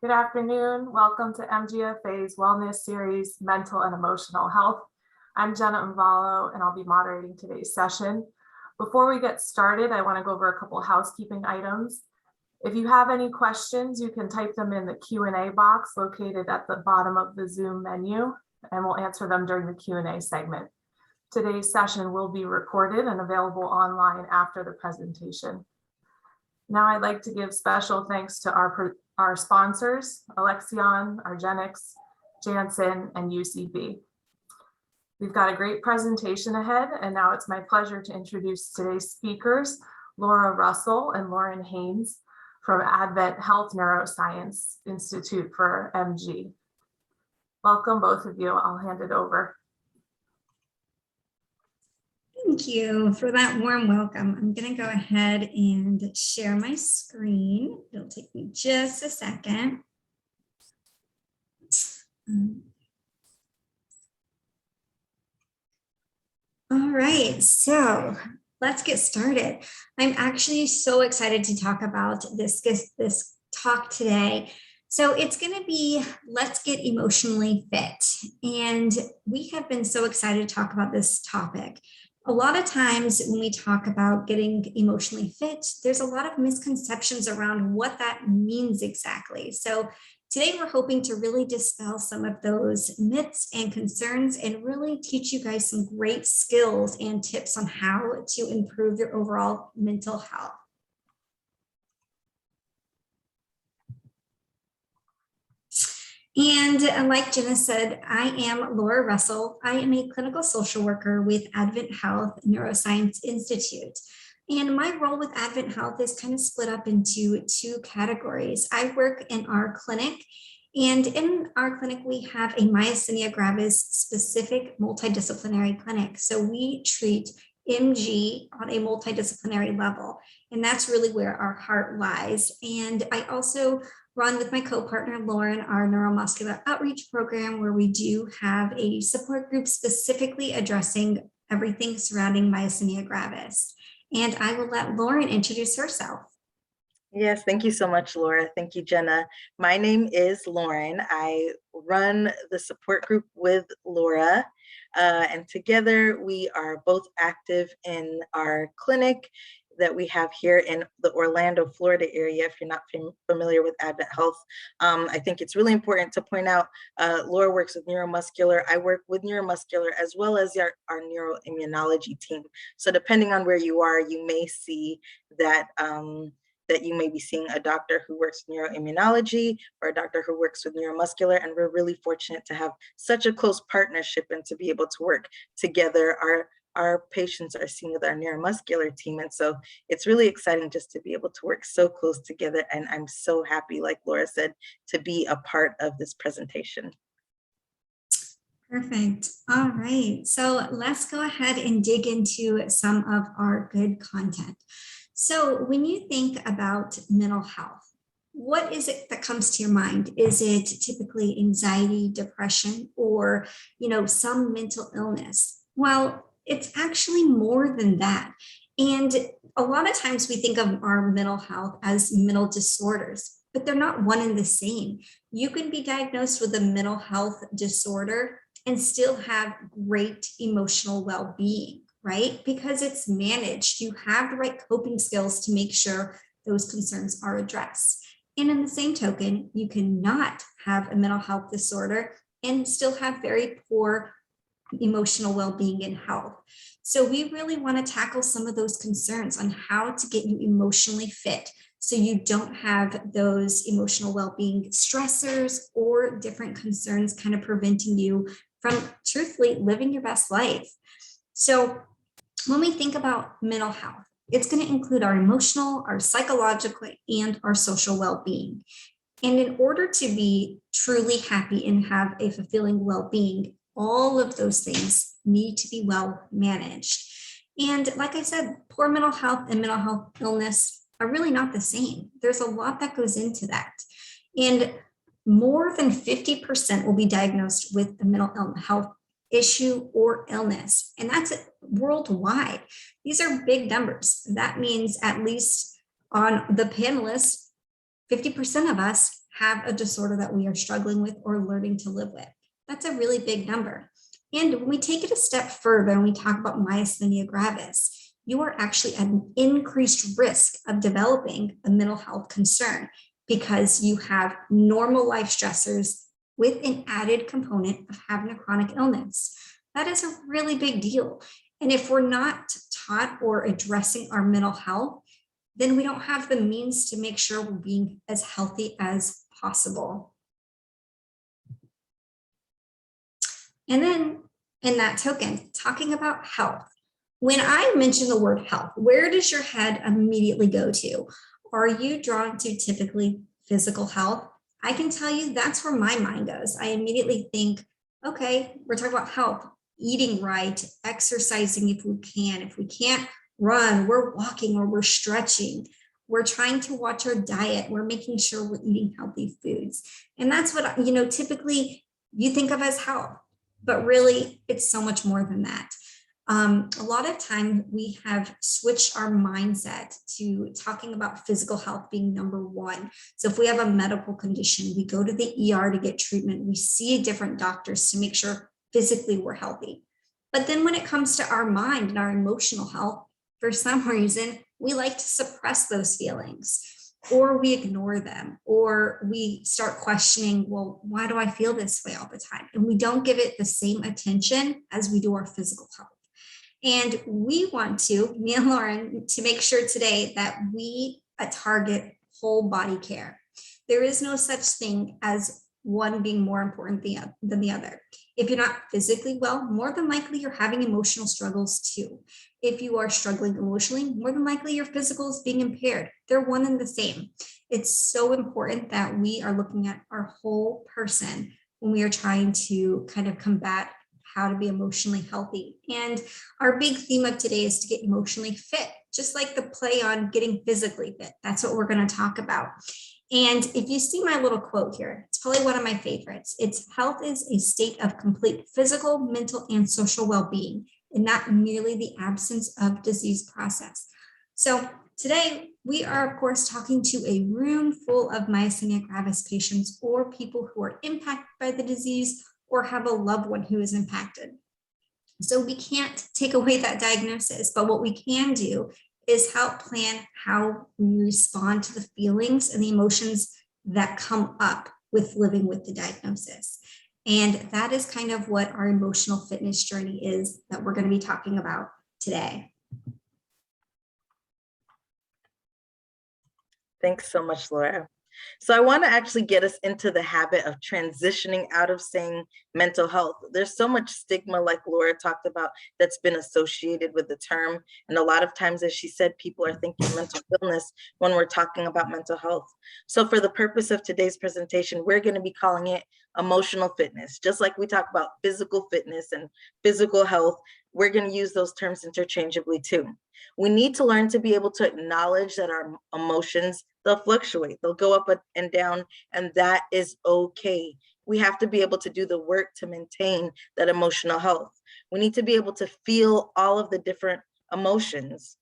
Good afternoon. Welcome to MGFA's Wellness Series, Mental and Emotional Health. I'm Jenna Mvalo, and I'll be moderating today's session. Before we get started, I want to go over a couple housekeeping items. If you have any questions, you can type them in the Q&A box located at the bottom of the Zoom menu, and we'll answer them during the Q&A segment. Today's session will be recorded and available online after the presentation. Now I'd like to give special thanks to our sponsors, Alexion, Argenix, Janssen, and UCB. We've got a great presentation ahead, and now it's my pleasure to introduce today's speakers, Laura Russell and Lauren Haynes from Advent Health Neuroscience Institute for MG. Welcome, both of you. I'll hand it over. Thank you for that warm welcome. I'm going to go ahead and share my screen. It'll take me just a second. All right, so let's get started. I'm actually so excited to talk about this talk today. So it's going to be, let's get emotionally fit. And we have been so excited to talk about this topic. A lot of times when we talk about getting emotionally fit, there's a lot of misconceptions around what that means exactly. So today we're hoping to really dispel some of those myths and concerns and really teach you guys some great skills and tips on how to improve your overall mental health. And like Jenna said, I am Laura Russell. I am a clinical social worker with Advent Health Neuroscience Institute. And my role with Advent Health is kind of split up into two categories. I work in our clinic, and in our clinic, we have a myasthenia gravis specific multidisciplinary clinic. So we treat MG on a multidisciplinary level, and that's really where our heart lies. And I also run with my co-partner Lauren our neuromuscular outreach program, where we do have a support group specifically addressing everything surrounding myasthenia gravis. And I will let Lauren introduce herself. Yes, thank you so much, Laura. Thank you, Jenna. My name is Lauren. I run the support group with Laura, and together we are both active in our clinic that we have here in the Orlando, Florida area. If you're not familiar with Advent Health, I think it's really important to point out, Laura works with neuromuscular. I work with neuromuscular as well as our neuroimmunology team. So depending on where you are, you may see that that you may be seeing a doctor who works with neuroimmunology or a doctor who works with neuromuscular. And we're really fortunate to have such a close partnership and to be able to work together. Our patients are seen with our neuromuscular team. And so it's really exciting just to be able to work so close together. And I'm so happy, like Laura said, to be a part of this presentation. Perfect. All right. So let's go ahead and dig into some of our good content. So when you think about mental health, what is it that comes to your mind? Is it typically anxiety, depression, or, some mental illness? Well, it's actually more than that. And a lot of times we think of our mental health as mental disorders, but they're not one and the same. You can be diagnosed with a mental health disorder and still have great emotional well-being, right? Because it's managed. You have the right coping skills to make sure those concerns are addressed. And in the same token, you cannot have a mental health disorder and still have very poor emotional well-being and health. So we really want to tackle some of those concerns on how to get you emotionally fit so you don't have those emotional well-being stressors or different concerns kind of preventing you from truthfully living your best life. So when we think about mental health, it's going to include our emotional, our psychological, and our social well-being. And in order to be truly happy and have a fulfilling well-being, all of those things need to be well managed. And like I said, poor mental health and mental health illness are really not the same. There's a lot that goes into that. And more than 50% will be diagnosed with a mental health issue or illness. And that's worldwide. These are big numbers. That means at least on the panelists, 50% of us have a disorder that we are struggling with or learning to live with. That's a really big number. And when we take it a step further and we talk about myasthenia gravis, you are actually at an increased risk of developing a mental health concern because you have normal life stressors with an added component of having a chronic illness. That is a really big deal. And if we're not taught or addressing our mental health, then we don't have the means to make sure we're being as healthy as possible. And then in that token, talking about health, when I mention the word health, where does your head immediately go to? Are you drawn to typically physical health? I can tell you that's where my mind goes. I immediately think, okay, we're talking about health, eating right, exercising if we can. If we can't run, we're walking or we're stretching. We're trying to watch our diet. We're making sure we're eating healthy foods. And that's what, typically you think of as health, but really it's so much more than that. A lot of time we have switched our mindset to talking about physical health being number one. So if we have a medical condition, we go to the ER to get treatment. We see different doctors to make sure physically we're healthy. But then when it comes to our mind and our emotional health, for some reason, we like to suppress those feelings, or we ignore them, or we start questioning, well, why do I feel this way all the time? And we don't give it the same attention as we do our physical health. And we want to, me and Lauren, to make sure today that we target whole body care. There is no such thing as one being more important than the other. If you're not physically well, more than likely you're having emotional struggles too. If you are struggling emotionally, more than likely your physical is being impaired. They're one and the same. It's so important that we are looking at our whole person when we are trying to kind of combat how to be emotionally healthy. And our big theme of today is to get emotionally fit, just like the play on getting physically fit. That's what we're going to talk about. And if you see my little quote here, it's probably one of my favorites. It's health is a state of complete physical, mental, and social well-being, and not merely the absence of disease process. So today we are, of course, talking to a room full of myasthenia gravis patients or people who are impacted by the disease or have a loved one who is impacted. So we can't take away that diagnosis, but what we can do is help plan how we respond to the feelings and the emotions that come up with living with the diagnosis. And that is kind of what our emotional fitness journey is that we're going to be talking about today. Thanks so much, Laura. So I want to actually get us into the habit of transitioning out of saying mental health. There's so much stigma, like Laura talked about, that's been associated with the term. And a lot of times, as she said, people are thinking mental illness when we're talking about mental health. So for the purpose of today's presentation, we're going to be calling it emotional fitness. Just like we talk about physical fitness and physical health, we're going to use those terms interchangeably too. We need to learn to be able to acknowledge that our emotions, they'll fluctuate, they'll go up and down, and that is okay. We have to be able to do the work to maintain that emotional health. We need to be able to feel all of the different emotions.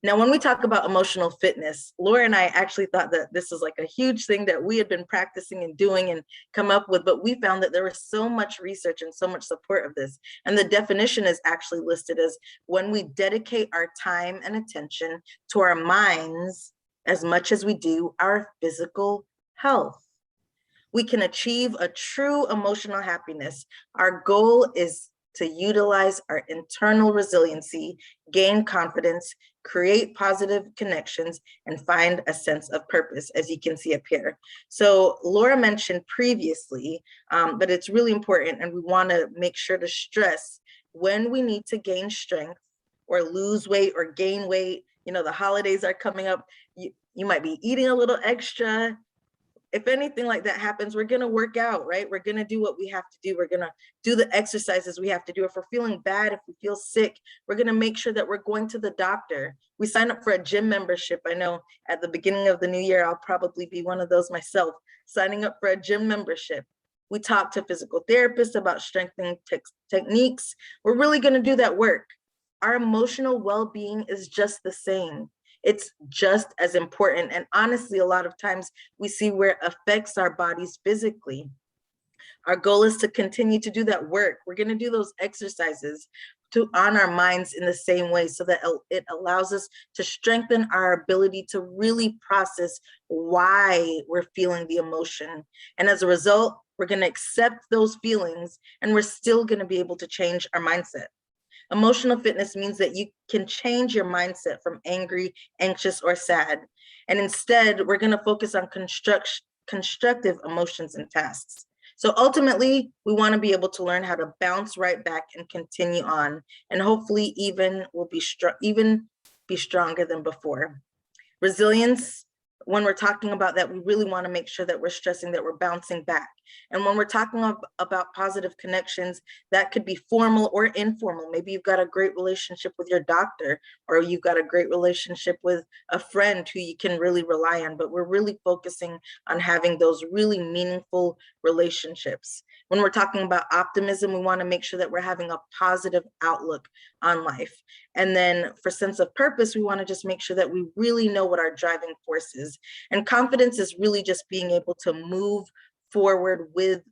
Now, when we talk about emotional fitness, Laura and I actually thought that this is like a huge thing that we had been practicing and doing and come up with, but we found that there was so much research and so much support of this. And the definition is actually listed as when we dedicate our time and attention to our minds as much as we do our physical health. We can achieve a true emotional happiness. Our goal is to utilize our internal resiliency, gain confidence, create positive connections, and find a sense of purpose, as you can see up here. So Laura mentioned previously, but it's really important, and we want to make sure to stress when we need to gain strength or lose weight or gain weight. You know, the holidays are coming up. You might be eating a little extra. If anything like that happens, we're going to work out, right? We're going to do what we have to do. We're going to do the exercises we have to do. If we're feeling bad, if we feel sick, we're going to make sure that we're going to the doctor. We sign up for a gym membership. I know at the beginning of the new year, I'll probably be one of those myself, signing up for a gym membership. We talk to physical therapists about strengthening techniques. We're really going to do that work. Our emotional well-being is just the same. It's just as important. And honestly, a lot of times we see where it affects our bodies physically. Our goal is to continue to do that work. We're going to do those exercises to on our minds in the same way, so that it allows us to strengthen our ability to really process why we're feeling the emotion. And as a result, we're going to accept those feelings, and we're still going to be able to change our mindset. Emotional fitness means that you can change your mindset from angry, anxious, or sad. And instead, we're going to focus on constructive emotions and tasks. So ultimately, we want to be able to learn how to bounce right back and continue on, and hopefully even be stronger than before. Resilience, when we're talking about that, we really want to make sure that we're stressing that we're bouncing back. And when we're talking about positive connections, that could be formal or informal. Maybe you've got a great relationship with your doctor, or you've got a great relationship with a friend who you can really rely on, but we're really focusing on having those really meaningful relationships. When we're talking about optimism, we want to make sure that we're having a positive outlook on life. And then for sense of purpose, we want to just make sure that we really know what our driving force is. And confidence is really just being able to move forward with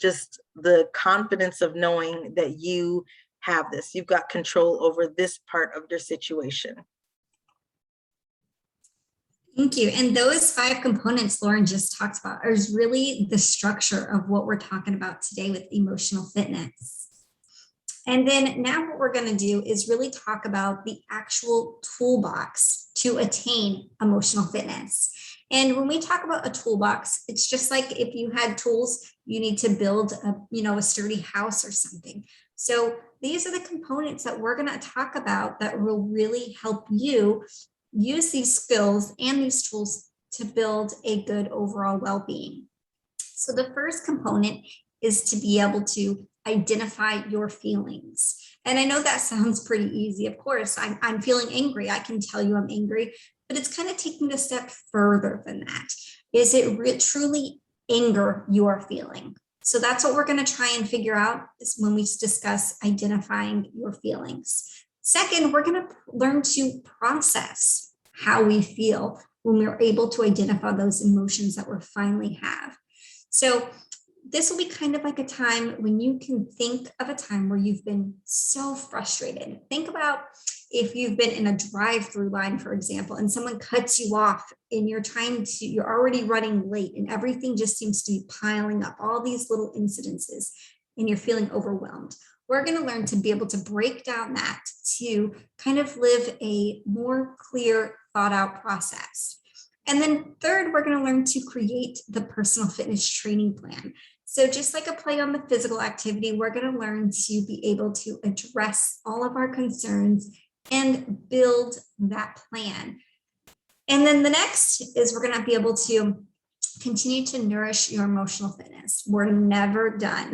just the confidence of knowing that you have this. You've got control over this part of your situation. Thank you. And those 5 components Lauren just talked about is really the structure of what we're talking about today with emotional fitness. And then now what we're going to do is really talk about the actual toolbox to attain emotional fitness. And when we talk about a toolbox, it's just like if you had tools, you need to build a sturdy house or something. So these are the components that we're going to talk about that will really help you use these skills and these tools to build a good overall well-being. So the first component is to be able to identify your feelings. And I know that sounds pretty easy. Of course, I'm feeling angry. I can tell you I'm angry, but it's kind of taking it a step further than that. Is it truly anger you are feeling? So that's what we're going to try and figure out is when we discuss identifying your feelings. Second, we're going to learn to process how we feel when we're able to identify those emotions that we finally have. So this will be kind of like a time when you can think of a time where you've been so frustrated. Think about if you've been in a drive-through line, for example, and someone cuts you off and you're already running late and everything just seems to be piling up, all these little incidences, and you're feeling overwhelmed. We're going to learn to be able to break down that to kind of live a more clear, thought out process. And then third, we're going to learn to create the personal fitness training plan. So just like a play on the physical activity, we're going to learn to be able to address all of our concerns and build that plan. And then the next is we're going to be able to continue to nourish your emotional fitness. We're never done.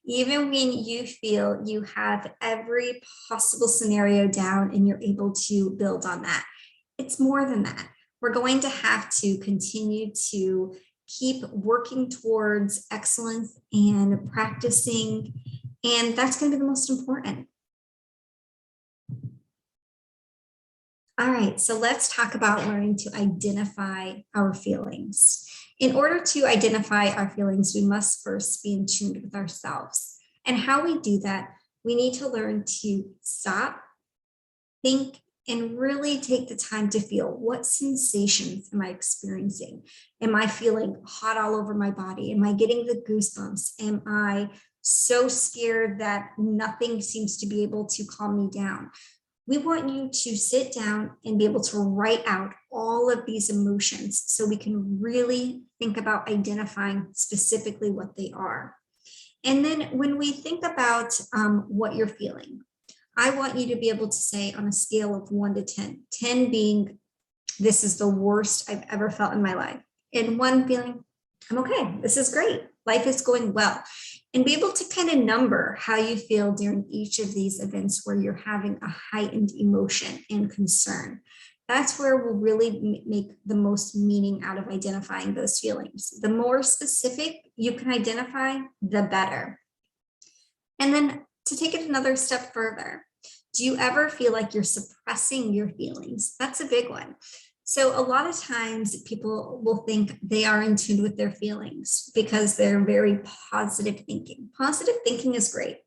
Even when you feel you have every possible scenario down and you're able to build on that, it's more than that. We're going to have to continue to keep working towards excellence and practicing, and that's going to be the most important. All right, so let's talk about learning to identify our feelings. In order to identify our feelings, we must first be in tune with ourselves. And how we do that, we need to learn to stop, think, and really take the time to feel what sensations am I experiencing? Am I feeling hot all over my body? Am I getting the goosebumps? Am I so scared that nothing seems to be able to calm me down? We want you to sit down and be able to write out all of these emotions so we can really think about identifying specifically what they are. And then when we think about what you're feeling, I want you to be able to say on a scale of 1 to 10, 10 being, this is the worst I've ever felt in my life, and 1 feeling, I'm okay, this is great, life is going well. And be able to kind of number how you feel during each of these events where you're having a heightened emotion and concern. That's where we'll really make the most meaning out of identifying those feelings. The more specific you can identify, the better. And then to take it another step further, Do you ever feel like you're suppressing your feelings? That's a big one. So a lot of times people will think they are in tune with their feelings because they're very positive thinking. Positive thinking is great,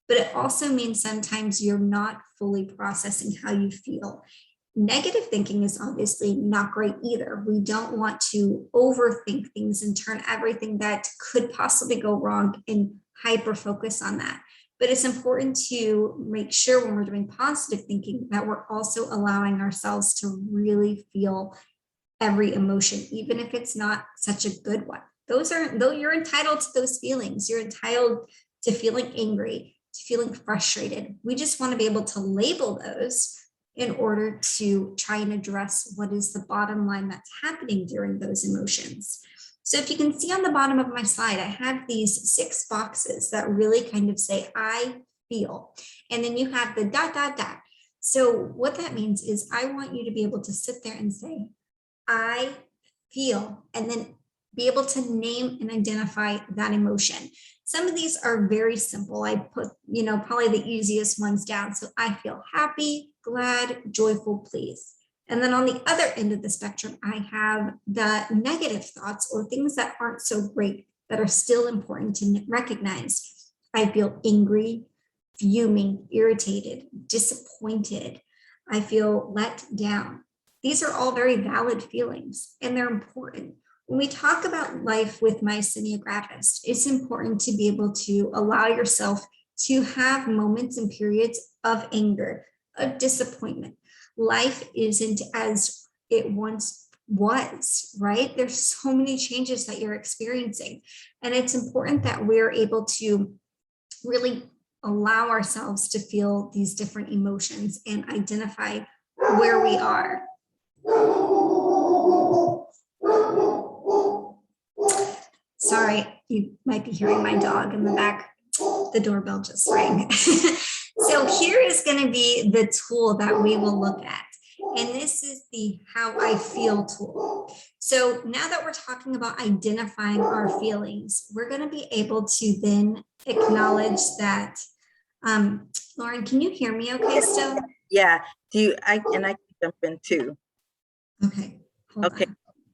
but it also means sometimes you're not fully processing how you feel. Negative thinking is obviously not great either. We don't want to overthink things and turn everything that could possibly go wrong and hyper focus on that. But it's important to make sure when we're doing positive thinking that we're also allowing ourselves to really feel every emotion, even if it's not such a good one. Though you're entitled to those feelings, you're entitled to feeling angry, to feeling frustrated. We just want to be able to label those in order to try and address what is the bottom line that's happening during those emotions. So if you can see on the bottom of my slide, I have these 6 boxes that really kind of say, I feel, and then you have the ... So what that means is I want you to be able to sit there and say, I feel, and then be able to name and identify that emotion. Some of these are very simple. I put, probably the easiest ones down. So I feel happy, glad, joyful, pleased. And then on the other end of the spectrum, I have the negative thoughts or things that aren't so great that are still important to recognize. I feel angry, fuming, irritated, disappointed. I feel let down. These are all very valid feelings and they're important. When we talk about life with myasthenia gravis, it's important to be able to allow yourself to have moments and periods of anger, of disappointment. Life isn't as it once was, right? There's so many changes that you're experiencing. And it's important that we're able to really allow ourselves to feel these different emotions and identify where we are. Sorry, you might be hearing my dog in the back. The doorbell just rang. So here is going to be the tool that we will look at. And this is the How I Feel tool. So now that we're talking about identifying our feelings, we're going to be able to then acknowledge that. Lauren, can you hear me okay still? Yeah, I can jump in too. Okay. Okay.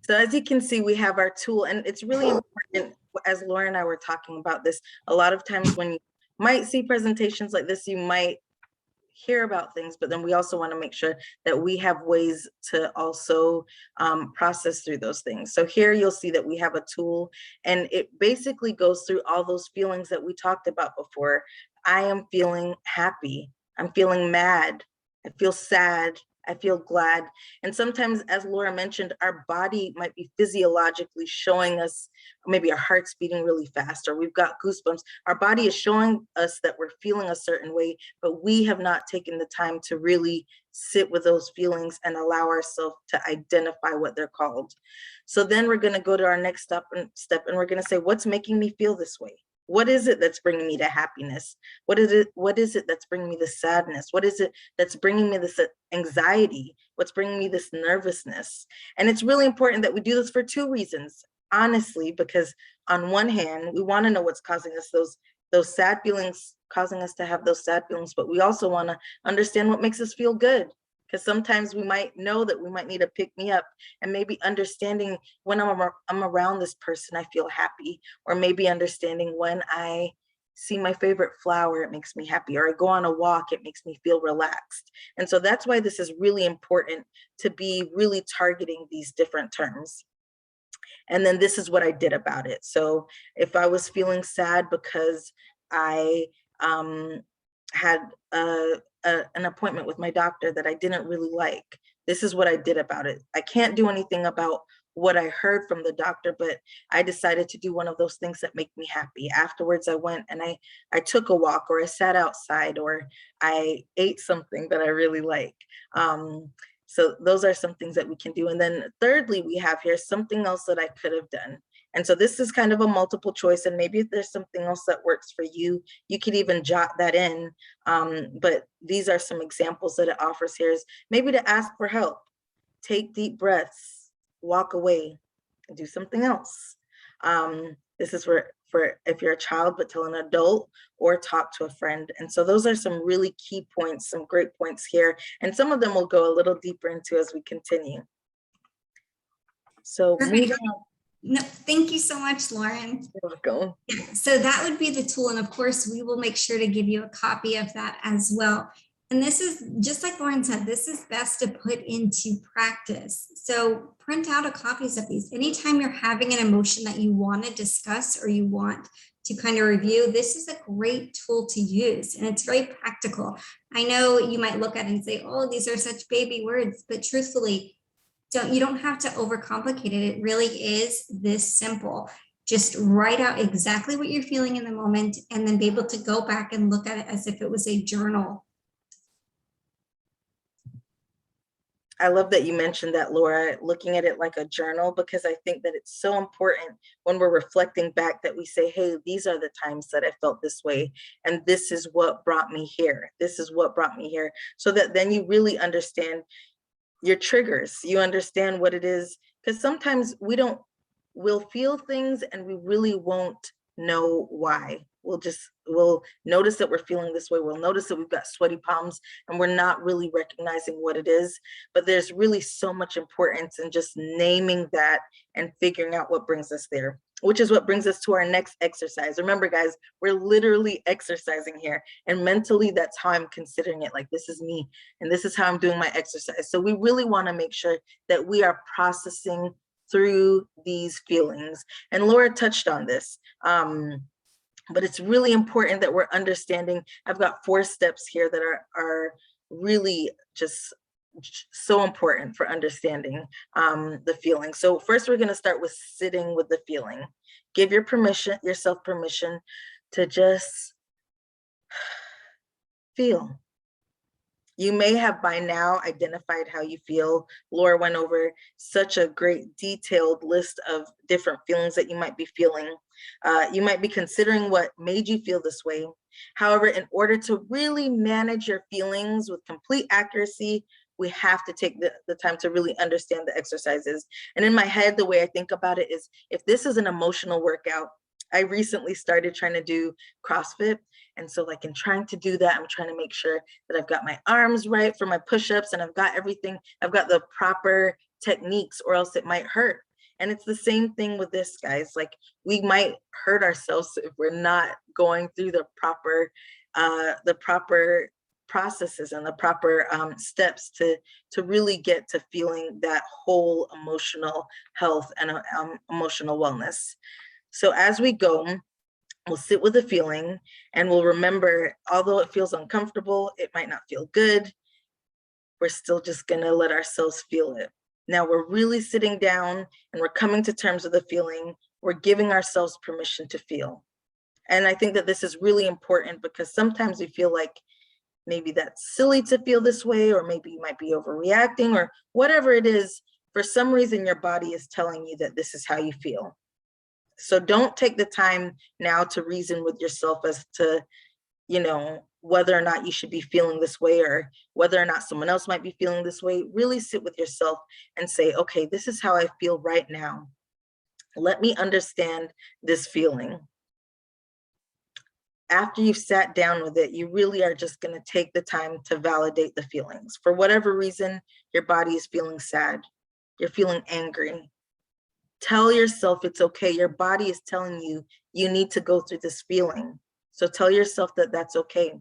So as you can see, we have our tool, and it's really important, as Laura and I were talking about this, a lot of times when you might see presentations like this, you might hear about things, but then we also want to make sure that we have ways to also process through those things. So here you'll see that we have a tool, and it basically goes through all those feelings that we talked about before. I am feeling happy. I'm feeling mad. I feel sad. I feel glad. And sometimes, as Laura mentioned, our body might be physiologically showing us, maybe our heart's beating really fast, or we've got goosebumps. Our body is showing us that we're feeling a certain way, but we have not taken the time to really sit with those feelings and allow ourselves to identify what they're called. So then we're going to go to our next step, and we're going to say, what's making me feel this way? What is it that's bringing me to happiness? What is it that's bringing me this sadness? What is it that's bringing me this anxiety? What's bringing me this nervousness? And it's really important that we do this for 2 reasons, honestly, because on one hand, we want to know what's causing us those sad feelings, causing us to have those sad feelings, but we also want to understand what makes us feel good. Because sometimes we might know that we might need to pick me up, and maybe understanding when I'm around this person, I feel happy, or maybe understanding when I see my favorite flower, it makes me happy, or I go on a walk, it makes me feel relaxed. And so that's why this is really important, to be really targeting these different terms. And then this is what I did about it. So if I was feeling sad because I had an appointment with my doctor that I didn't really like, this is what I did about it. I can't do anything about what I heard from the doctor, but I decided to do one of those things that make me happy. Afterwards, I went and I took a walk, or I sat outside, or I ate something that I really like. So those are some things that we can do. And then thirdly, we have here something else that I could have done. And so this is kind of a multiple choice, and maybe if there's something else that works for you, you could even jot that in. But these are some examples that it offers here, is maybe to ask for help, take deep breaths, walk away, and do something else. This is for if you're a child, but tell an adult or talk to a friend. And so those are some really key points, some great points here. And some of them we'll go a little deeper into as we continue. So moving on. No, thank you so much, Lauren. You're welcome. Yeah, so that would be the tool. And of course, we will make sure to give you a copy of that as well. And this is, just like Lauren said, this is best to put into practice. So print out a copies of these. Anytime you're having an emotion that you want to discuss or you want to kind of review, this is a great tool to use. And it's very practical. I know you might look at it and say, oh, these are such baby words, but truthfully, you don't have to overcomplicate it. It really is this simple. Just write out exactly what you're feeling in the moment and then be able to go back and look at it as if it was a journal. I love that you mentioned that, Laura, looking at it like a journal, because I think that it's so important when we're reflecting back that we say, hey, these are the times that I felt this way. And this is what brought me here. This is what brought me here. So that then you really understand your triggers. You understand what it is, because sometimes we'll feel things and we really won't know why. We'll notice that we're feeling this way. We'll notice that we've got sweaty palms and we're not really recognizing what it is. But there's really so much importance in just naming that and figuring out what brings us there, which is what brings us to our next exercise. Remember, guys, we're literally exercising here, and mentally, that's how I'm considering it. Like, this is me, and this is how I'm doing my exercise. So we really want to make sure that we are processing through these feelings. And Laura touched on this, but it's really important that we're understanding. I've got 4 steps here that are really just so important for understanding the feeling. So first, we're going to start with sitting with the feeling. Give yourself permission to just feel. You may have by now identified how you feel. Laura went over such a great detailed list of different feelings that you might be feeling. You might be considering what made you feel this way. However, in order to really manage your feelings with complete accuracy, we have to take the time to really understand the exercises. And in my head, the way I think about it is, if this is an emotional workout, I recently started trying to do CrossFit. And so like in trying to do that, I'm trying to make sure that I've got my arms right for my push-ups and I've got everything, I've got the proper techniques, or else it might hurt. And it's the same thing with this, guys. Like, we might hurt ourselves if we're not going through the proper processes and the proper steps to really get to feeling that whole emotional health and emotional wellness. So as we go, we'll sit with the feeling and we'll remember, although it feels uncomfortable, it might not feel good, we're still just gonna let ourselves feel it. Now we're really sitting down and we're coming to terms with the feeling. We're giving ourselves permission to feel. And I think that this is really important, because sometimes we feel like maybe that's silly to feel this way, or maybe you might be overreacting, or whatever it is. For some reason, your body is telling you that this is how you feel. So don't take the time now to reason with yourself as to, whether or not you should be feeling this way, or whether or not someone else might be feeling this way. Really sit with yourself and say, okay, this is how I feel right now. Let me understand this feeling. After you've sat down with it, you really are just going to take the time to validate the feelings. For whatever reason, your body is feeling sad, you're feeling angry. Tell yourself it's okay. Your body is telling you you need to go through this feeling. So tell yourself that that's okay.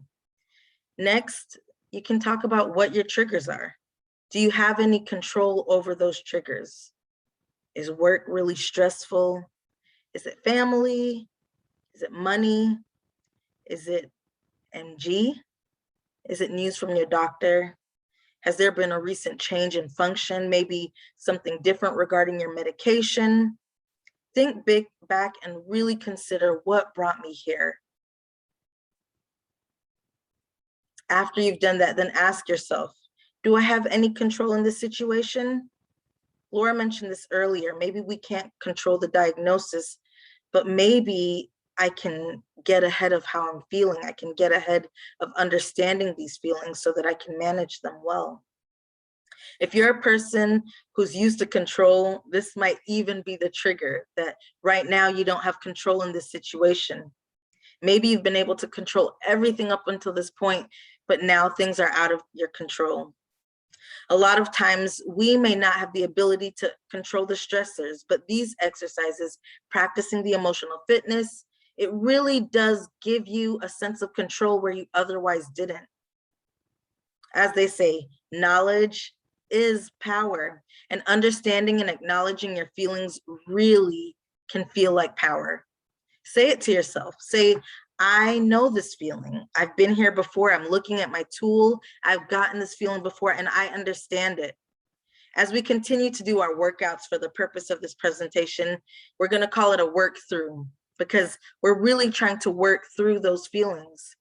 Next, you can talk about what your triggers are. Do you have any control over those triggers? Is work really stressful? Is it family? Is it money? Is it MG? Is it news from your doctor? Has there been a recent change in function? Maybe something different regarding your medication? Think big back and really consider what brought me here. After you've done that, then ask yourself, do I have any control in this situation? Laura mentioned this earlier. Maybe we can't control the diagnosis, but maybe I can get ahead of how I'm feeling. I can get ahead of understanding these feelings so that I can manage them well. If you're a person who's used to control, this might even be the trigger that right now you don't have control in this situation. Maybe you've been able to control everything up until this point, but now things are out of your control. A lot of times we may not have the ability to control the stressors, but these exercises, practicing the emotional fitness, it really does give you a sense of control where you otherwise didn't. As they say, knowledge is power, and understanding and acknowledging your feelings really can feel like power. Say it to yourself. Say, I know this feeling. I've been here before. I'm looking at my tool. I've gotten this feeling before and I understand it. As we continue to do our workouts for the purpose of this presentation, we're going to call it a work through, because we're really trying to work through those feelings.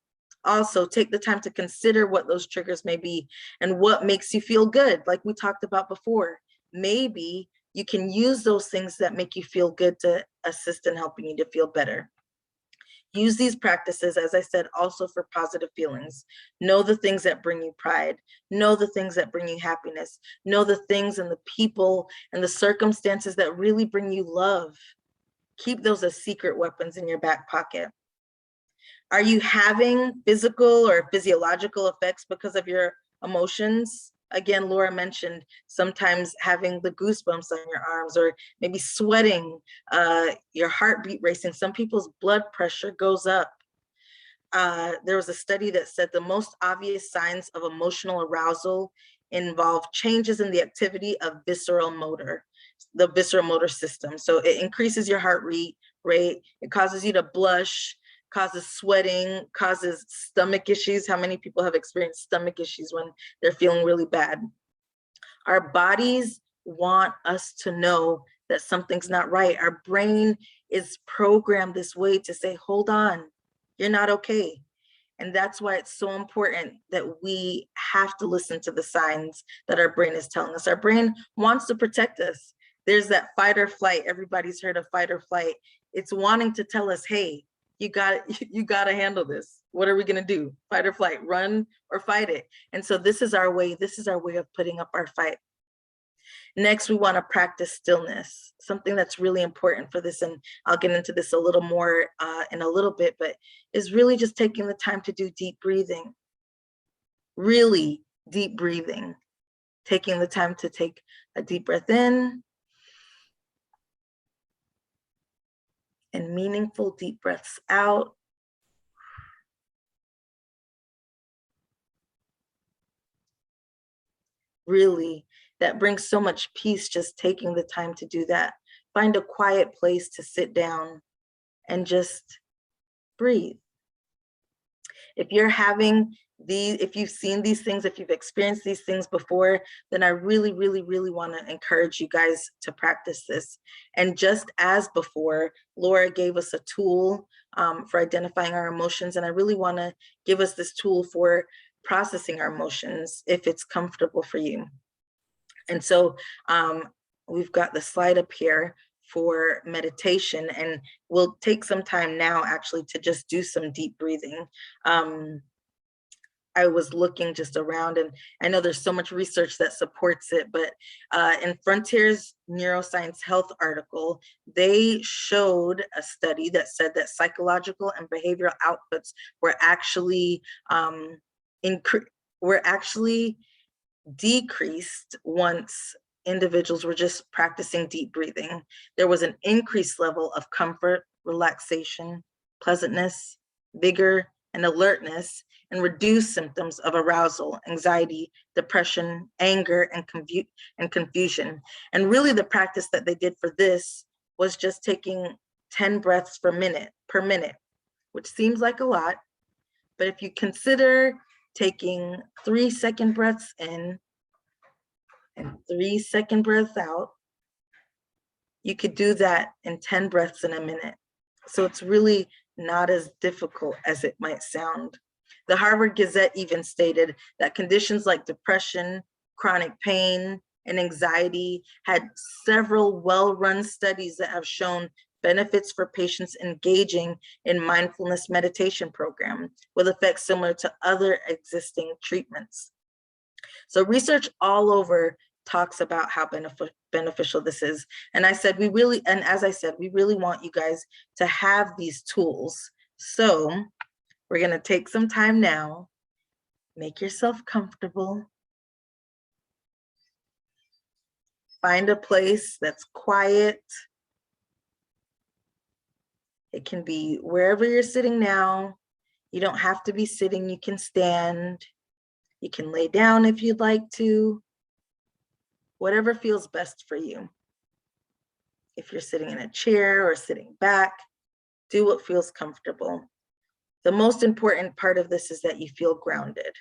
Also, take the time to consider what those triggers may be and what makes you feel good, like we talked about before. Maybe you can use those things that make you feel good to assist in helping you to feel better. Use these practices, as I said, also for positive feelings. Know the things that bring you pride. Know the things that bring you happiness. Know the things and the people and the circumstances that really bring you love. Keep those as secret weapons in your back pocket. Are you having physical or physiological effects because of your emotions? Again, Laura mentioned sometimes having the goosebumps on your arms, or maybe sweating, your heartbeat racing. Some people's blood pressure goes up. There was a study that said the most obvious signs of emotional arousal involve changes in the activity of the visceral motor system. So it increases your heart rate, it causes you to blush, causes sweating, causes stomach issues. How many people have experienced stomach issues when they're feeling really bad? Our bodies want us to know that something's not right. Our brain is programmed this way to say, hold on, you're not okay. And that's why it's so important that we have to listen to the signs that our brain is telling us. Our brain wants to protect us. There's that fight or flight. Everybody's heard of fight or flight. It's wanting to tell us, hey, you got to handle this. What are we going to do? Fight or flight, run or fight it. And so this is our way of putting up our fight. Next, we want to practice stillness, something that's really important for this. And I'll get into this a little more in a little bit, but is really just taking the time to do deep breathing, really deep breathing, taking the time to take a deep breath in and meaningful deep breaths out. Really, that brings so much peace, just taking the time to do that. Find a quiet place to sit down and just breathe. If you've seen these things, if you've experienced these things before, then I really, really, really want to encourage you guys to practice this. And just as before, Laura gave us a tool for identifying our emotions, and I really want to give us this tool for processing our emotions if it's comfortable for you. And so we've got the slide up here for meditation, and we'll take some time now actually to just do some deep breathing. I was looking just around, and I know there's so much research that supports it, but in Frontiers Neuroscience Health article, they showed a study that said that psychological and behavioral outputs were actually decreased once individuals were just practicing deep breathing. There was an increased level of comfort, relaxation, pleasantness, vigor, and alertness, and reduced symptoms of arousal, anxiety, depression, anger, and confusion. And really the practice that they did for this was just taking 10 breaths per minute, which seems like a lot, but if you consider taking 3-second breaths in and 3-second breaths out, you could do that in 10 breaths in a minute. So it's really not as difficult as it might sound. The Harvard Gazette even stated that conditions like depression, chronic pain, and anxiety had several well-run studies that have shown benefits for patients engaging in mindfulness meditation program with effects similar to other existing treatments. So research all over talks about how beneficial this is. And as I said, we really want you guys to have these tools. So we're gonna take some time now, make yourself comfortable, find a place that's quiet. It can be wherever you're sitting now. You don't have to be sitting, you can stand. You can lay down if you'd like to. Whatever feels best for you. If you're sitting in a chair or sitting back, do what feels comfortable. The most important part of this is that you feel grounded.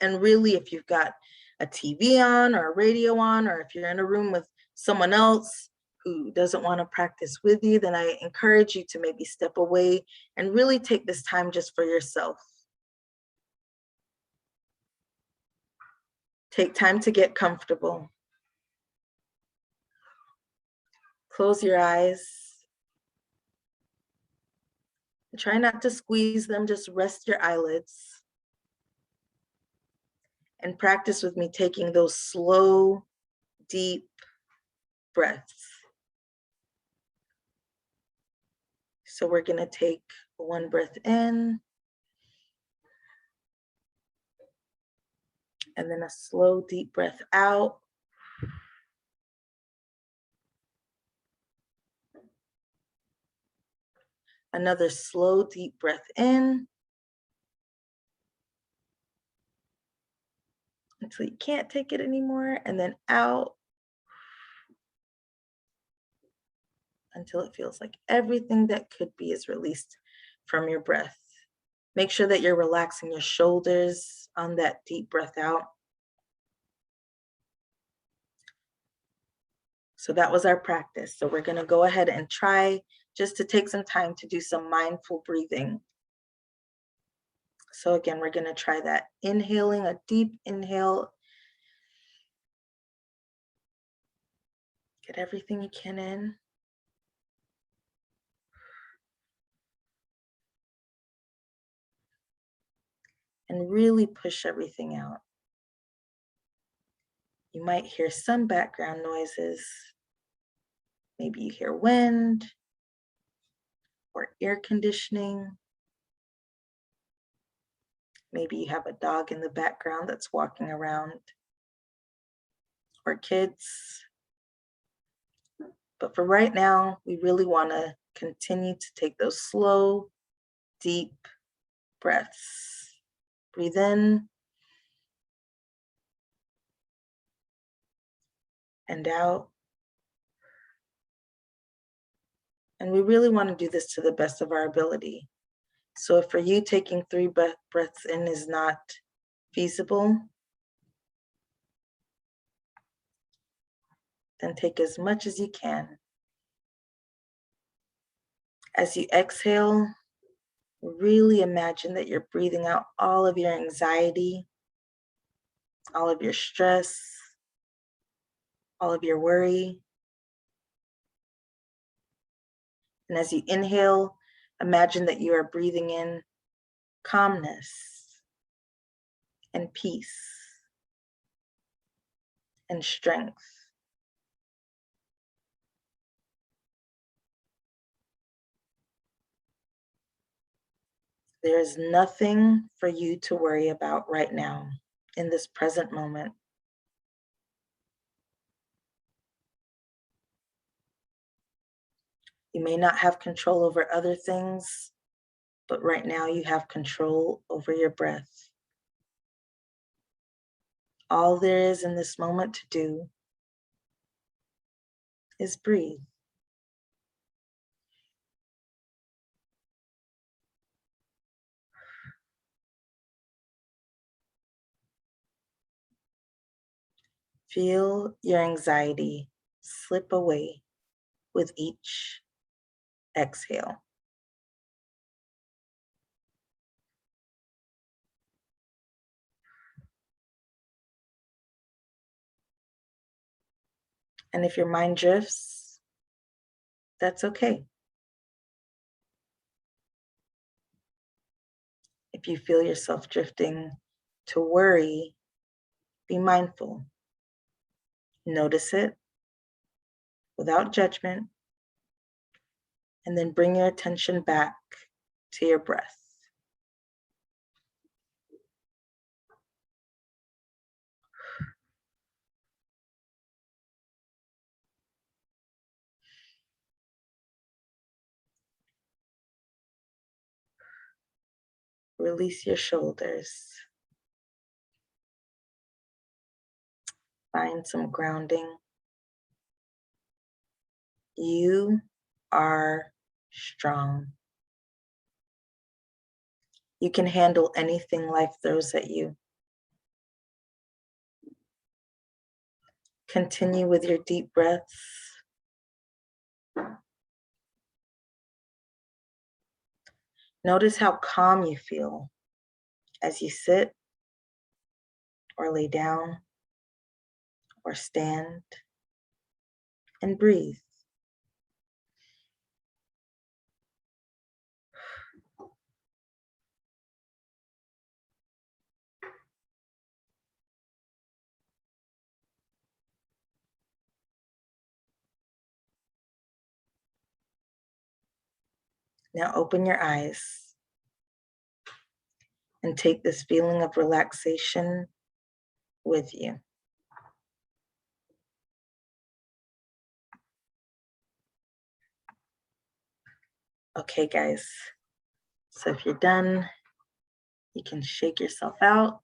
And really, if you've got a TV on or a radio on, or if you're in a room with someone else who doesn't want to practice with you, then I encourage you to maybe step away and really take this time just for yourself. Take time to get comfortable. Close your eyes. Try not to squeeze them, just rest your eyelids. And practice with me taking those slow, deep breaths. So we're gonna take one breath in, and then a slow, deep breath out. Another slow, deep breath in, until you can't take it anymore, and then out until it feels like everything that could be is released from your breath. Make sure that you're relaxing your shoulders on that deep breath out. So that was our practice. So we're gonna go ahead and try just to take some time to do some mindful breathing. So again, we're gonna try that. Inhaling, a deep inhale. Get everything you can in. And really push everything out. You might hear some background noises. Maybe you hear wind or air conditioning. Maybe you have a dog in the background that's walking around, or kids. But for right now, we really want to continue to take those slow, deep breaths. Breathe in and out. And we really want to do this to the best of our ability. So if for you taking 3 breaths in is not feasible, then take as much as you can. As you exhale, really imagine that you're breathing out all of your anxiety, all of your stress, all of your worry. And as you inhale, imagine that you are breathing in calmness and peace and strength. There is nothing for you to worry about right now in this present moment. You may not have control over other things, but right now you have control over your breath. All there is in this moment to do is breathe. Feel your anxiety slip away with each exhale. And if your mind drifts, that's okay. If you feel yourself drifting to worry, Be mindful. Notice it without judgment, and then bring your attention back to your breath. Release your shoulders. Find some grounding. You are strong. You can handle anything life throws at you. Continue with your deep breaths. Notice how calm you feel as you sit or lay down or stand, and breathe. Now open your eyes and take this feeling of relaxation with you. Okay, guys, so if you're done, you can shake yourself out.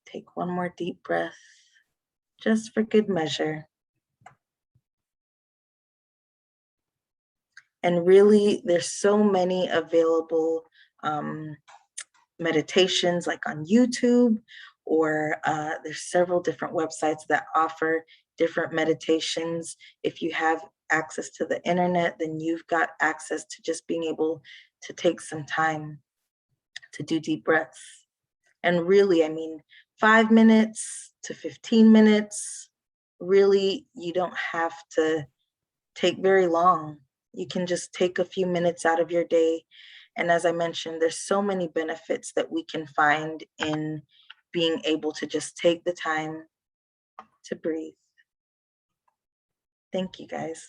Take one more deep breath, just for good measure. And really, there's so many available meditations like on YouTube, or there's several different websites that offer different meditations. If you have access to the internet, then you've got access to just being able to take some time to do deep breaths. And really, I mean, 5 minutes to 15 minutes, really, you don't have to take very long. You can just take a few minutes out of your day. And as I mentioned, there's so many benefits that we can find in being able to just take the time to breathe. Thank you, guys.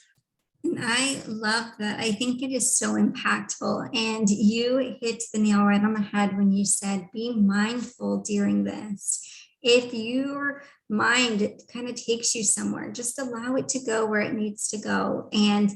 And I love that. I think it is so impactful. And you hit the nail right on the head when you said, be mindful during this. If your mind kind of takes you somewhere, just allow it to go where it needs to go. And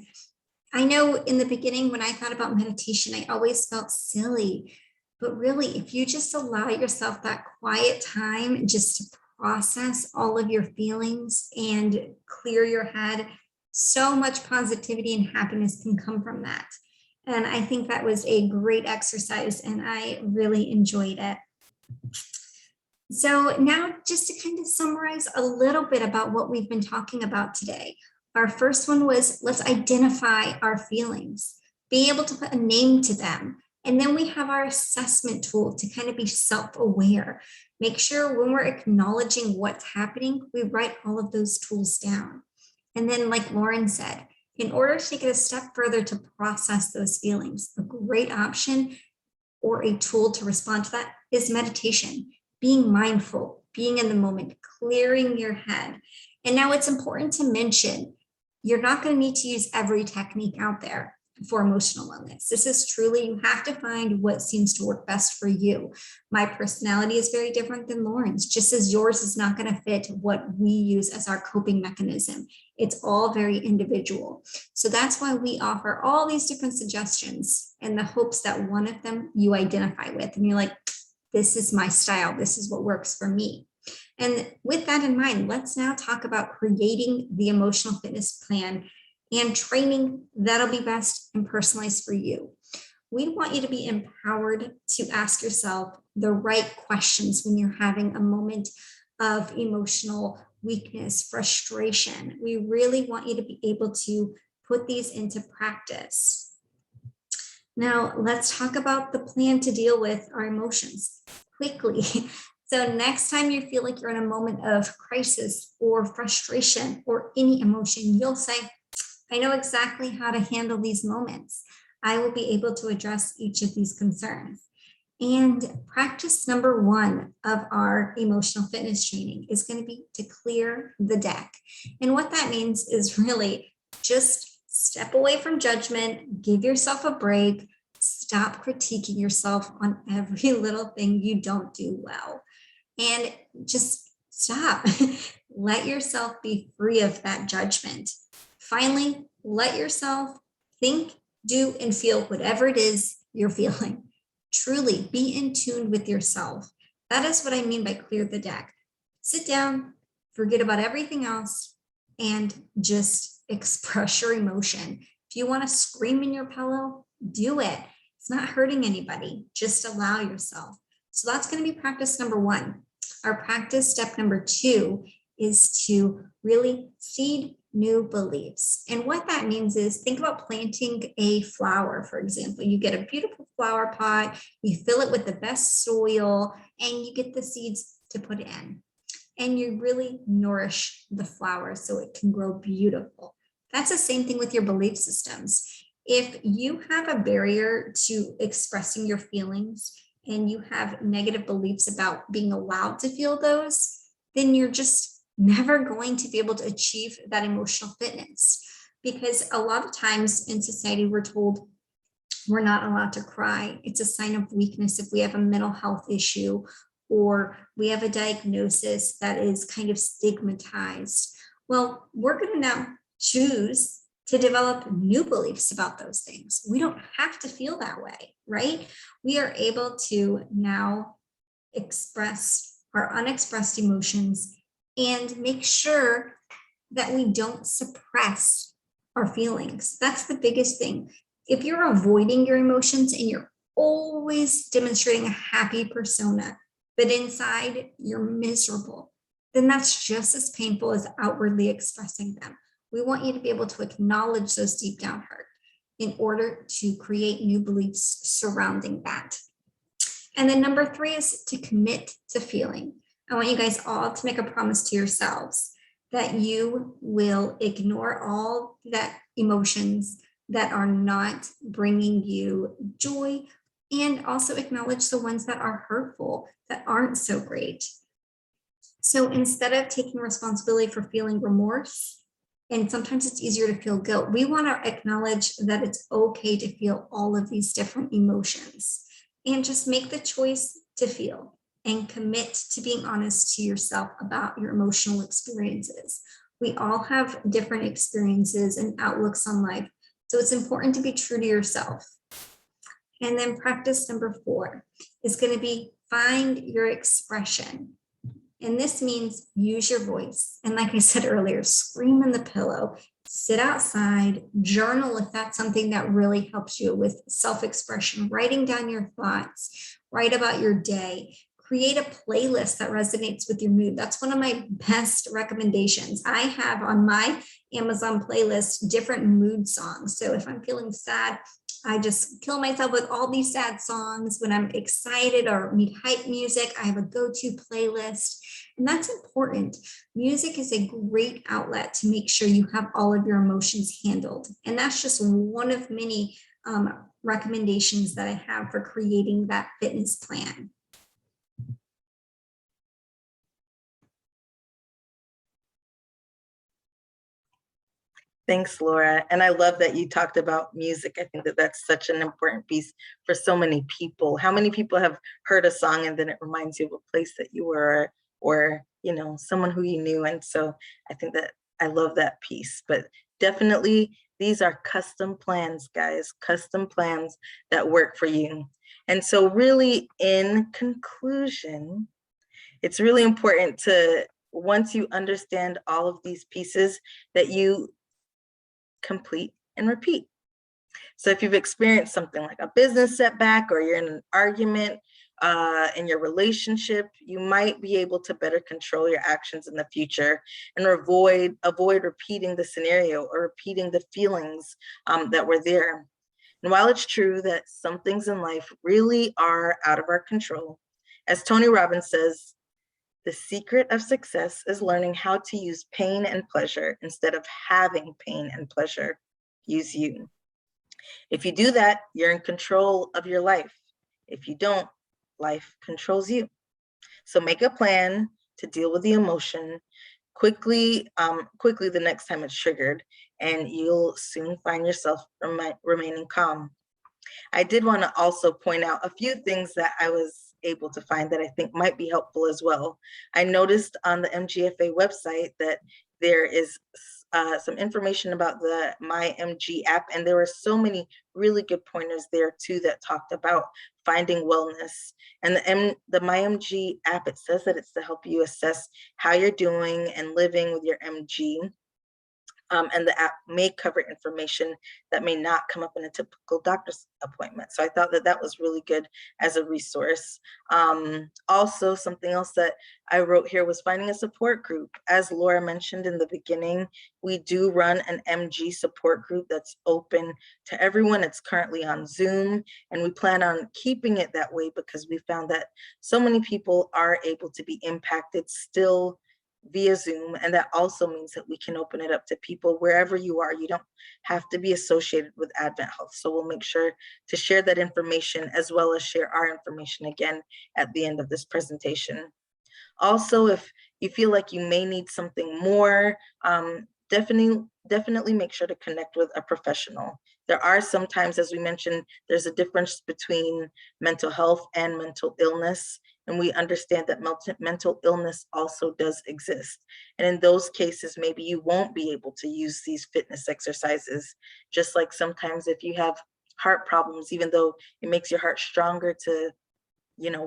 I know in the beginning, when I thought about meditation, I always felt silly. But really, if you just allow yourself that quiet time just to process all of your feelings and clear your head, so much positivity and happiness can come from that. And I think that was a great exercise, and I really enjoyed it. So now, just to kind of summarize a little bit about what we've been talking about today. Our first one was, let's identify our feelings, be able to put a name to them. And then we have our assessment tool to kind of be self-aware. Make sure when we're acknowledging what's happening, we write all of those tools down. And then, like Lauren said, in order to take it a step further to process those feelings, a great option or a tool to respond to that is meditation, being mindful, being in the moment, clearing your head. And now it's important to mention, you're not going to need to use every technique out there for emotional wellness. This is truly, you have to find what seems to work best for you. My personality is very different than Lauren's, just as yours is not going to fit what we use as our coping mechanism. It's all very individual. So that's why we offer all these different suggestions in the hopes that one of them you identify with. And you're like, this is my style. This is what works for me. And with that in mind, let's now talk about creating the emotional fitness plan and training that'll be best and personalized for you. We want you to be empowered to ask yourself the right questions when you're having a moment of emotional weakness, frustration. We really want you to be able to put these into practice. Now, let's talk about the plan to deal with our emotions quickly. So next time you feel like you're in a moment of crisis or frustration or any emotion, you'll say, I know exactly how to handle these moments. I will be able to address each of these concerns. And practice number 1 of our emotional fitness training is going to be to clear the deck. And what that means is really just step away from judgment, give yourself a break, stop critiquing yourself on every little thing you don't do well, and just stop. Let yourself be free of that judgment. Finally, let yourself think, do, and feel whatever it is you're feeling. Truly be in tune with yourself. That is what I mean by clear the deck. Sit down, forget about everything else, and just express your emotion. If you want to scream in your pillow, do it. It's not hurting anybody. Just allow yourself. So that's going to be practice number 1. Our practice step number 2 is to really seed new beliefs. And what that means is think about planting a flower, for example. You get a beautiful flower pot, you fill it with the best soil, and you get the seeds to put in. And you really nourish the flower so it can grow beautiful. That's the same thing with your belief systems. If you have a barrier to expressing your feelings and you have negative beliefs about being allowed to feel those, then you're just never going to be able to achieve that emotional fitness. Because a lot of times in society, we're told we're not allowed to cry. It's a sign of weakness if we have a mental health issue or we have a diagnosis that is kind of stigmatized. Well, we're going to now choose to develop new beliefs about those things. We don't have to feel that way, right? We are able to now express our unexpressed emotions and make sure that we don't suppress our feelings. That's the biggest thing. If you're avoiding your emotions and you're always demonstrating a happy persona, but inside you're miserable, then that's just as painful as outwardly expressing them. We want you to be able to acknowledge those deep down hurt in order to create new beliefs surrounding that. And then number 3 is to commit to feeling. I want you guys all to make a promise to yourselves that you will ignore all that emotions that are not bringing you joy, and also acknowledge the ones that are hurtful, that aren't so great. So instead of taking responsibility for feeling remorse, and sometimes it's easier to feel guilt, we want to acknowledge that it's okay to feel all of these different emotions and just make the choice to feel and commit to being honest to yourself about your emotional experiences. We all have different experiences and outlooks on life, so it's important to be true to yourself. And then practice number 4 is going to be find your expression. And this means use your voice. And like I said earlier, scream in the pillow, sit outside, journal if that's something that really helps you with self-expression, writing down your thoughts, write about your day, create a playlist that resonates with your mood. That's one of my best recommendations. I have on my Amazon playlist different mood songs. So if I'm feeling sad, I just kill myself with all these sad songs. When I'm excited or need hype music, I have a go-to playlist. And that's important. Music is a great outlet to make sure you have all of your emotions handled. And that's just one of many recommendations that I have for creating that fitness plan. Thanks, Laura. And I love that you talked about music. I think that that's such an important piece for so many people. How many people have heard a song and then it reminds you of a place that you were, or, you know, someone who you knew? And so I think that I love that piece. But definitely, these are custom plans, guys, custom plans that work for you. And so really, in conclusion, it's really important to, once you understand all of these pieces, that you complete and repeat. So if you've experienced something like a business setback, or you're in an argument in your relationship, you might be able to better control your actions in the future and avoid repeating the scenario or repeating the feelings that were there. And while it's true that some things in life really are out of our control, as Tony Robbins says, the secret of success is learning how to use pain and pleasure instead of having pain and pleasure use you. If you do that, you're in control of your life. If you don't, life controls you. So make a plan to deal with the emotion quickly the next time it's triggered, and you'll soon find yourself remaining calm. I did want to also point out a few things that I was able to find that I think might be helpful as well. I noticed on the MGFA website that there is some information about the MyMG app, and there were so many really good pointers there too that talked about finding wellness. And the MyMG app, it says that it's to help you assess how you're doing and living with your MG. And the app may cover information that may not come up in a typical doctor's appointment. So I thought that that was really good as a resource. Also, something else that I wrote here was finding a support group. As Laura mentioned in the beginning, we do run an MG support group that's open to everyone. It's currently on Zoom, and we plan on keeping it that way because we found that so many people are able to be impacted still via Zoom. And that also means that we can open it up to people wherever you are. You don't have to be associated with Advent Health. So we'll make sure to share that information as well as share our information again at the end of this presentation. Also, if you feel like you may need something more, definitely make sure to connect with a professional. There are sometimes, as we mentioned, there's a difference between mental health and mental illness. And we understand that mental illness also does exist. And in those cases, maybe you won't be able to use these fitness exercises. Just like sometimes if you have heart problems, even though it makes your heart stronger to,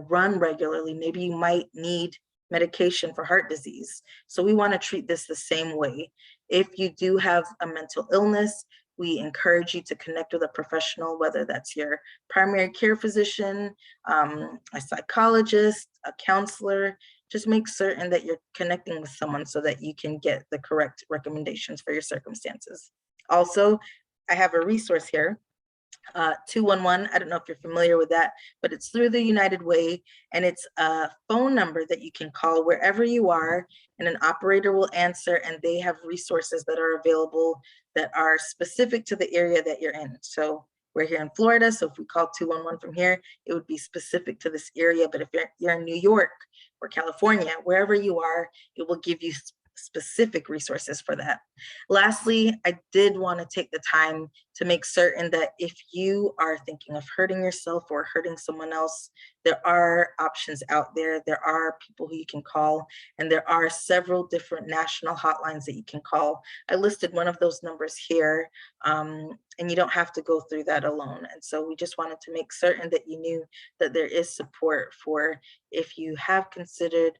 run regularly, maybe you might need medication for heart disease. So we want to treat this the same way. If you do have a mental illness, we encourage you to connect with a professional, whether that's your primary care physician, a psychologist, a counselor. Just make certain that you're connecting with someone so that you can get the correct recommendations for your circumstances. Also, I have a resource here. 211, I don't know if you're familiar with that, but it's through the United Way, and it's a phone number that you can call wherever you are, and an operator will answer, and they have resources that are available that are specific to the area that you're in. So we're here in Florida, so if we call 211 from here, it would be specific to this area. But if you're in New York or California, wherever you are, it will give you specific resources for that. Lastly, I did want to take the time to make certain that if you are thinking of hurting yourself or hurting someone else, there are options out there. There are people who you can call, and there are several different national hotlines that you can call. I listed one of those numbers here, and you don't have to go through that alone. And so we just wanted to make certain that you knew that there is support for if you have considered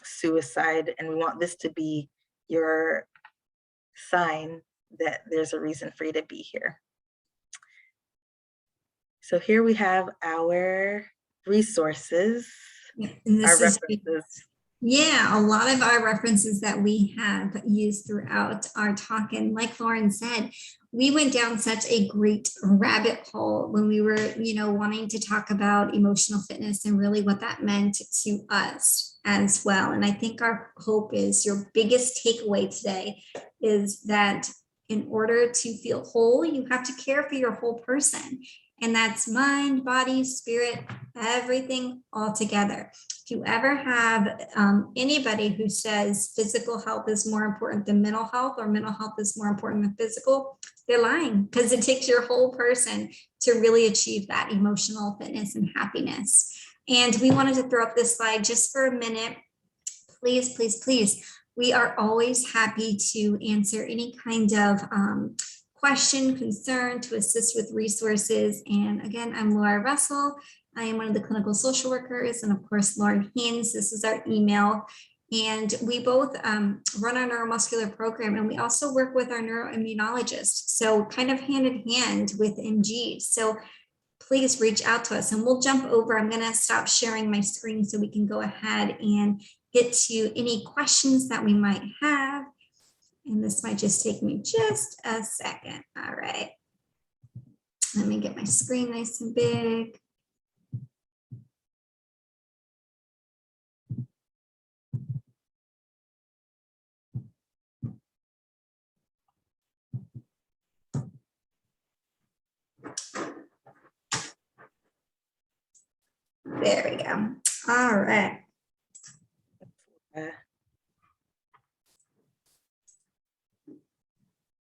suicide, and we want this to be your sign that there's a reason for you to be here. So here we have our resources, our references. Yeah, a lot of our references that we have used throughout our talk. And like Lauren said, we went down such a great rabbit hole when we were, wanting to talk about emotional fitness and really what that meant to us as well. And I think our hope is your biggest takeaway today is that in order to feel whole, you have to care for your whole person. And that's mind, body, spirit, everything all together. If you ever have anybody who says physical health is more important than mental health, or mental health is more important than physical, they're lying, because it takes your whole person to really achieve that emotional fitness and happiness. And we wanted to throw up this slide just for a minute. Please, please, please. We are always happy to answer any kind of question, concern, to assist with resources. And again, I'm Laura Russell. I am one of the clinical social workers, and of course, Lauren Haynes. This is our email. And we both run our neuromuscular program, and we also work with our neuroimmunologist. So kind of hand in hand with MG. So please reach out to us, and we'll jump over. I'm gonna stop sharing my screen so we can go ahead and get to any questions that we might have. And this might just take me just a second. All right. Let me get my screen nice and big. There we go. All right.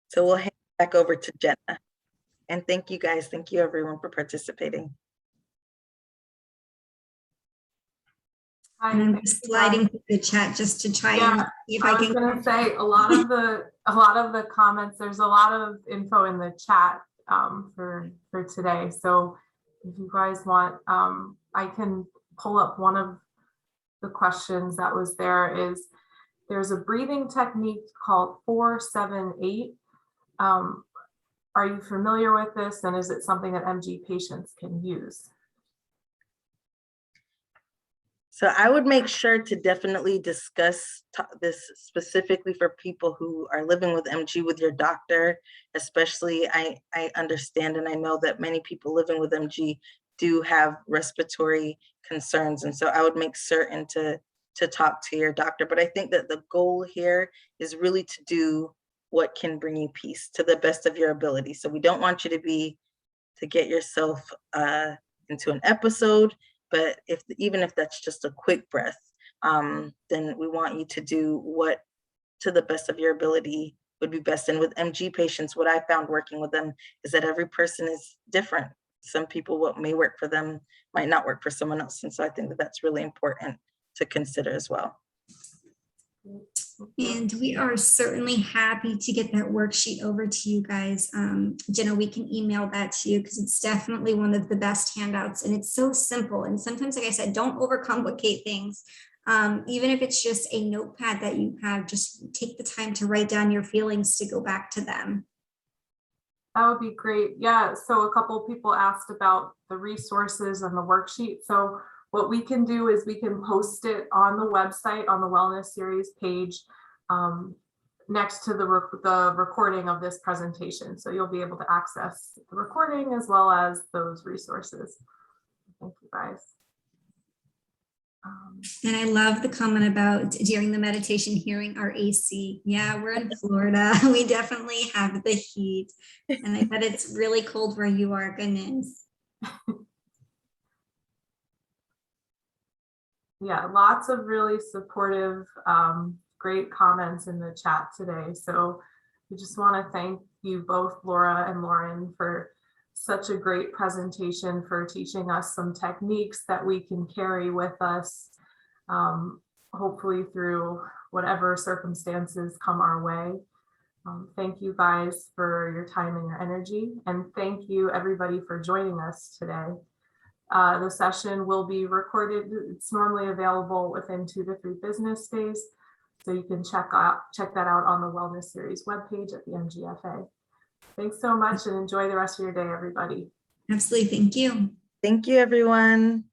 So we'll hand it back over to Jenna. And thank you guys. Thank you everyone for participating. Hi, And I'm thank just you, guys. sliding through the chat just to try Yeah, and see if I I was can. gonna say a lot of the comments. There's a lot of info in the chat for today. So if you guys want, I can pull up one of the questions that was there. There's a breathing technique called 4-7-8. Are you familiar with this, and is it something that MG patients can use? So I would make sure to definitely discuss this specifically for people who are living with MG with your doctor, especially I understand and I know that many people living with MG do have respiratory concerns. And so I would make certain to talk to your doctor. But I think that the goal here is really to do what can bring you peace to the best of your ability. So we don't want you to get yourself into an episode. But even if that's just a quick breath, then we want you to do what to the best of your ability would be best. And with MG patients, what I found working with them is that every person is different. Some people, what may work for them might not work for someone else. And so I think that that's really important to consider as well. And we are certainly happy to get that worksheet over to you guys. Jenna, we can email that to you because it's definitely one of the best handouts and it's so simple. And sometimes, like I said, don't overcomplicate things. Even if it's just a notepad that you have, just take the time to write down your feelings to go back to them. That would be great. Yeah, so a couple of people asked about the resources and the worksheet. So what we can do is we can post it on the website on the Wellness Series page next to the recording of this presentation. So you'll be able to access the recording as well as those resources. Thank you, guys. And I love the comment about during the meditation hearing our AC. Yeah, we're in Florida. We definitely have the heat. And I bet it's really cold where you are. Goodness. Yeah, lots of really supportive, great comments in the chat today. So we just want to thank you both, Laura and Lauren, for such a great presentation, for teaching us some techniques that we can carry with us, hopefully through whatever circumstances come our way. Thank you guys for your time and your energy. And thank you everybody for joining us today. The session will be recorded. It's normally available within 2 to 3 business days. So you can check that out on the Wellness Series webpage at the MGFA. Thanks so much and enjoy the rest of your day, everybody. Absolutely. Thank you. Thank you, everyone.